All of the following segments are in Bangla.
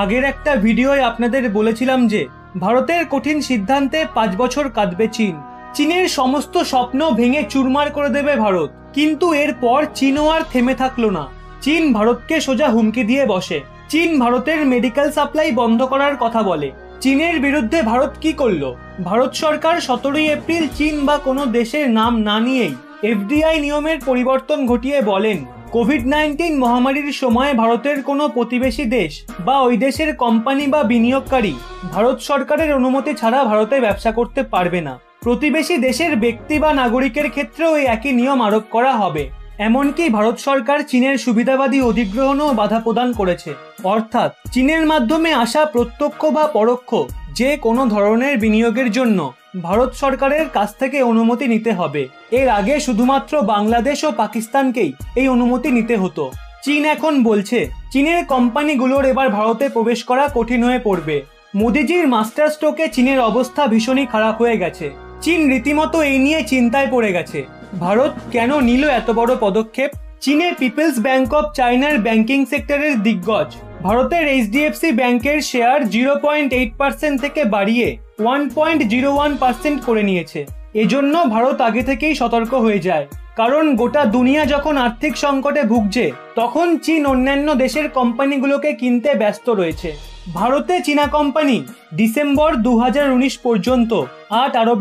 আগের একটা ভিডিওয় আপনাদের বলেছিলাম যে ভারতের কঠিন সিদ্ধান্তে 5 বছর কাঁদবে চীন। চীনের সমস্ত স্বপ্ন ভেঙে চুরমার করে দেবে ভারত। কিন্তু এরপর চীনও আর থেমে থাকলো না। চীন ভারতকে সোজা হুমকি দিয়ে বসে। চীন ভারতের মেডিকেল সাপ্লাই বন্ধ করার কথা বলে। চীনের বিরুদ্ধে ভারত কি করলো? ভারত সরকার 17 এপ্রিল চীন বা কোনো দেশের নাম না নিয়েই এফডিআই নিয়মের পরিবর্তন ঘটিয়ে বলেন, কোভিড-19 মহামারীর সময় ভারতের কোনো প্রতিবেশী দেশ বা ওই দেশের কোম্পানি বা বিনিয়োগকারী ভারত সরকারের অনুমতি ছাড়া ভারতে ব্যবসা করতে পারবে না। প্রতিবেশী দেশের ব্যক্তি বা নাগরিকের ক্ষেত্রেও এই একই নিয়ম আরোপ করা হবে। এমনকি ভারত সরকার চীনের সুবিধাবাদী অধিগ্রহণও বাধা প্রদান করেছে। অর্থাৎ চীনের মাধ্যমে আসা প্রত্যক্ষ বা পরোক্ষ যে কোনো ধরনের বিনিয়োগের জন্য ভারত সরকারের কাছ থেকে অনুমতি নিতে হবে। এর আগে শুধুমাত্র বাংলাদেশ ও পাকিস্তানকেই এই অনুমতি নিতে হতো। চীন এখন বলছে চীনের কোম্পানিগুলোর এবার ভারতে প্রবেশ করা কঠিন হয়ে পড়বে। মোদিজির মাস্টার স্ট্রোকে চীনের অবস্থা ভীষণই খারাপ হয়ে গেছে। চীন রীতিমতো এই নিয়ে চিন্তায় পড়ে গেছে। ভারত কেন নিল এত বড় পদক্ষেপ? চীনের পিপলস ব্যাংক অফ চায়নার ব্যাংকিং সেক্টরের দিগ্গজ ভারতের এইচডিএফসি ব্যাংকের শেয়ার 0.8% থেকে বাড়িয়ে 1.01% করে নিয়েছে। এজন্য ভারত আগে থেকেই সতর্ক হয়ে যায়। কারণ গোটা দুনিয়া যখন আর্থিক সংকটে ভুগছে, তখন চীন অন্যান্য দেশের কোম্পানিগুলোকে কিনতে ব্যস্ত রয়েছে। ভারতে চীনা কোম্পানি ডিসেম্বর 2019 পর্যন্ত $8 আরব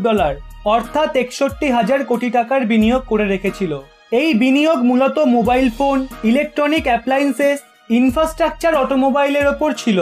অর্থাৎ 61,000 কোটি টাকার বিনিয়োগ করে রেখেছিল। এই বিনিয়োগ মূলত mobile phone, electronic appliances, infrastructure, অটোমোবাইলের ওপর ছিল।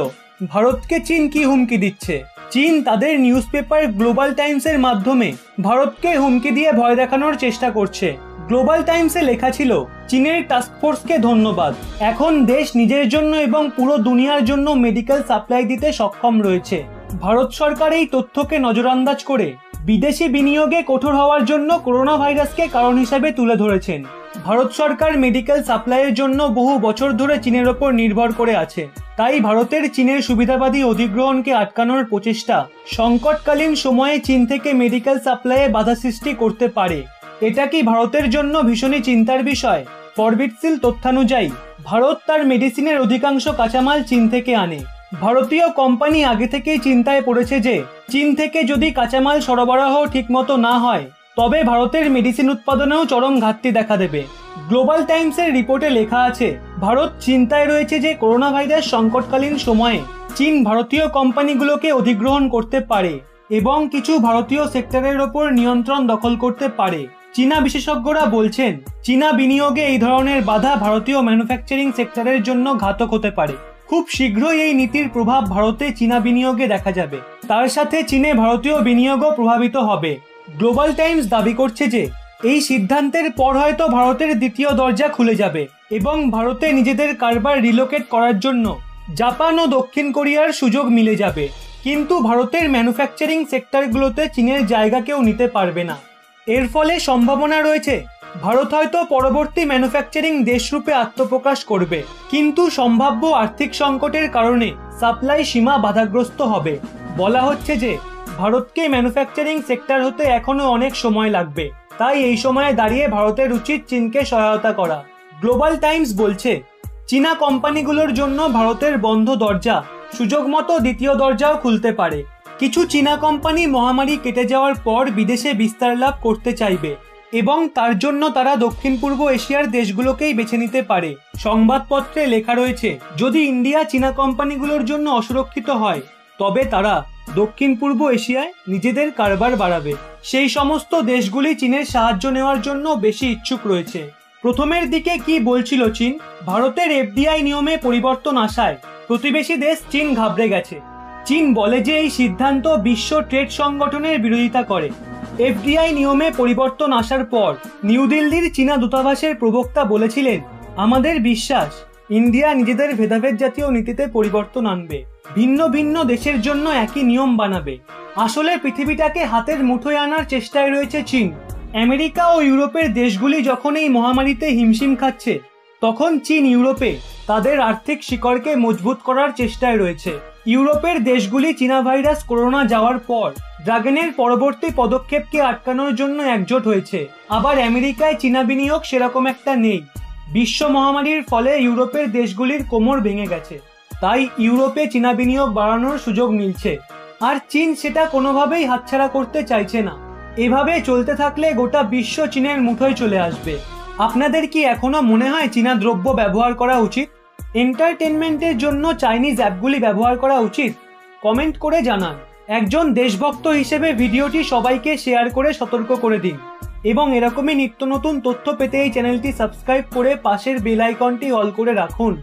ভারতকে চীন কি হুমকি দিচ্ছে? চীন তাদের নিউজ পেপার গ্লোবাল টাইমসের মাধ্যমে ভারতকে হুমকি দিয়ে ভয় দেখানোর চেষ্টা করছে। গ্লোবাল টাইমসে লেখা ছিল, চীনের টাস্কফোর্সকে ধন্যবাদ, এখন দেশ নিজের জন্য এবং পুরো দুনিয়ার জন্য মেডিকেল সাপ্লাই দিতে সক্ষম রয়েছে। ভারত সরকার এই তথ্যকে নজরআন্দাজ করে বিদেশি বিনিয়োগে কঠোর হওয়ার জন্য করোনা ভাইরাসকে কারণ হিসেবে তুলে ধরেছেন। ভারত সরকার মেডিকেল সাপ্লাইয়ের জন্য বহু বছর ধরে চীনের ওপর নির্ভর করে আছে। তাই ভারতের চীনের সুবিধাবাদী অধিগ্রহণকে আটকানোর প্রচেষ্টা সংকটকালীন সময়ে চীন থেকে মেডিকেল সাপ্লাইয়ে বাধা সৃষ্টি করতে পারে। এটা কি ভারতের জন্য ভীষণই চিন্তার বিষয়? ফরবিটসিল তথ্যানুযায়ী ভারত তার মেডিসিনের অধিকাংশ কাঁচামাল চীন থেকে আনে। ভারতীয় কোম্পানি আগে থেকেই চিন্তায় পড়েছে যে চীন থেকে যদি কাঁচামাল সরবরাহ ঠিকমতো না হয়, তবে ভারতের মেডিসিন উৎপাদনেও চরম ঘাটতি দেখা দেবে। গ্লোবাল টাইমসের রিপোর্টে লেখা আছে, ভারত চিন্তায় রয়েছে যে করোনা ভাইরাস সংকটকালীন সময়ে চীন ভারতীয় কোম্পানিগুলোকে অধিগ্রহণ করতে পারে এবং কিছু ভারতীয় সেক্টরের ওপর নিয়ন্ত্রণ দখল করতে পারে। চীনা বিশেষজ্ঞরা বলছেন, চীনা বিনিয়োগে এই ধরনের বাধা ভারতীয় ম্যানুফ্যাকচারিং সেক্টরের জন্য ঘাতক হতে পারে। খুব শীঘ্রই এই নীতির প্রভাব ভারতে চীনা বিনিয়োগে দেখা যাবে। তার সাথে চীনে ভারতীয় বিনিয়োগও প্রভাবিত হবে। গ্লোবাল টাইমস দাবি করছে যে এই সিদ্ধান্তের পর হয়তো ভারতের দ্বিতীয় দরজা খুলে যাবে এবং ভারতে নিজেদের কারবার রিলোকেট করার জন্য জাপান ও দক্ষিণ কোরিয়ার সুযোগ মিলে যাবে। কিন্তু ভারতের ম্যানুফ্যাকচারিং সেক্টরগুলোতে চীনের জায়গা কেউ নিতে পারবে না। এর ফলে সম্ভাবনা রয়েছে ভারত হয়তো পরবর্তী ম্যানুফ্যাকচারিং দেশরূপে আত্মপ্রকাশ করবে, কিন্তু সম্ভাব্য আর্থিক সংকটের কারণে সাপ্লাই সীমা বাধাগ্রস্ত হবে। বলা হচ্ছে যে ভারতকে ম্যানুফ্যাকচারিং সেক্টর হতে এখনো অনেক সময় লাগবে। তাই এই সময়ে দাঁড়িয়ে ভারতের উচিত চীনকে সহায়তা করা। গ্লোবাল টাইমস বলছে, চীনা কোম্পানিগুলোর জন্য ভারতের বন্ধ দরজা সুযোগ মতো দ্বিতীয় দরজাও খুলতে পারে। কিছু চীনা কোম্পানি মহামারী কেটে যাওয়ার পর বিদেশে বিস্তার লাভ করতে চাইবে এবং তার জন্য তারা দক্ষিণ পূর্ব এশিয়ার দেশগুলোকেই বেছে নিতে পারে। সংবাদপত্রে লেখা রয়েছে, যদি ইন্ডিয়া চীনা কোম্পানিগুলোর জন্য অসুরক্ষিত হয়, তবে তারা দক্ষিণ পূর্ব এশিয়ায় নিজেদের কারবার বাড়াবে। সেই সমস্ত দেশগুলি চীনের সাহায্য নেওয়ার জন্য বেশি ইচ্ছুক রয়েছে। প্রথমের দিকে কি বলছিল চীন? ভারতের এফডিআই নিয়মে পরিবর্তন আসায় প্রতিবেশী দেশ চীন ঘাবড়ে গেছে। চীন বলে যে এই সিদ্ধান্ত বিশ্ব ট্রেড সংগঠনের বিরোধিতা করে। এফডিআই নিয়মে পরিবর্তন আসার পর নিউ দিল্লির চীনা দূতাবাসের প্রবক্তা বলেছিলেন, আমাদের বিশ্বাস ইন্ডিয়া নিজেদের ভেদাভেদ জাতীয় নীতিতে পরিবর্তন আনবে, ভিন্ন ভিন্ন দেশের জন্য একই নিয়ম বানাবে। আসলে পৃথিবীটাকে হাতের মুঠোয় আনার চেষ্টায় রয়েছে চীন। আমেরিকা ও ইউরোপের দেশগুলি যখন এই মহামারীতে হিমশিম খাচ্ছে, তখন চীন ইউরোপে তাদের আর্থিক শিকড়কে মজবুত করার চেষ্টায় রয়েছে। ইউরোপের দেশগুলি চীনা ভাইরাস করোনা যাওয়ার পর ড্রাগনের পরবর্তী পদক্ষেপকে আটকানোর জন্য একজোট হয়েছে। আবার আমেরিকায় চীনা বিনিয়োগ সেরকম একটা নেই। বিশ্ব মহামারীর ফলে ইউরোপের দেশগুলির কোমর ভেঙে গেছে। তাই ইউরোপে চীনা বিনিয়োগ বাড়ানোর সুযোগ মিলছে, আর চীন সেটা কোনোভাবেই হাতছাড়া করতে চাইছে না। এভাবে চলতে থাকলে গোটা বিশ্ব চীনের মুঠোয় চলে আসবে। আপনাদের কি এখনো মনে হয় চীনা দ্রব্য ব্যবহার করা উচিত? এন্টারটেনমেন্টের জন্য চাইনিজ অ্যাপগুলি ব্যবহার করা উচিত? কমেন্ট করে জানান। একজন দেশভক্ত হিসেবে ভিডিওটি সবাইকে শেয়ার করে সতর্ক করে দিন, এবং এরকমই নিত্য নতুন তথ্য পেতে এই চ্যানেলটি সাবস্ক্রাইব করে পাশের বেল আইকনটি অল করে রাখুন।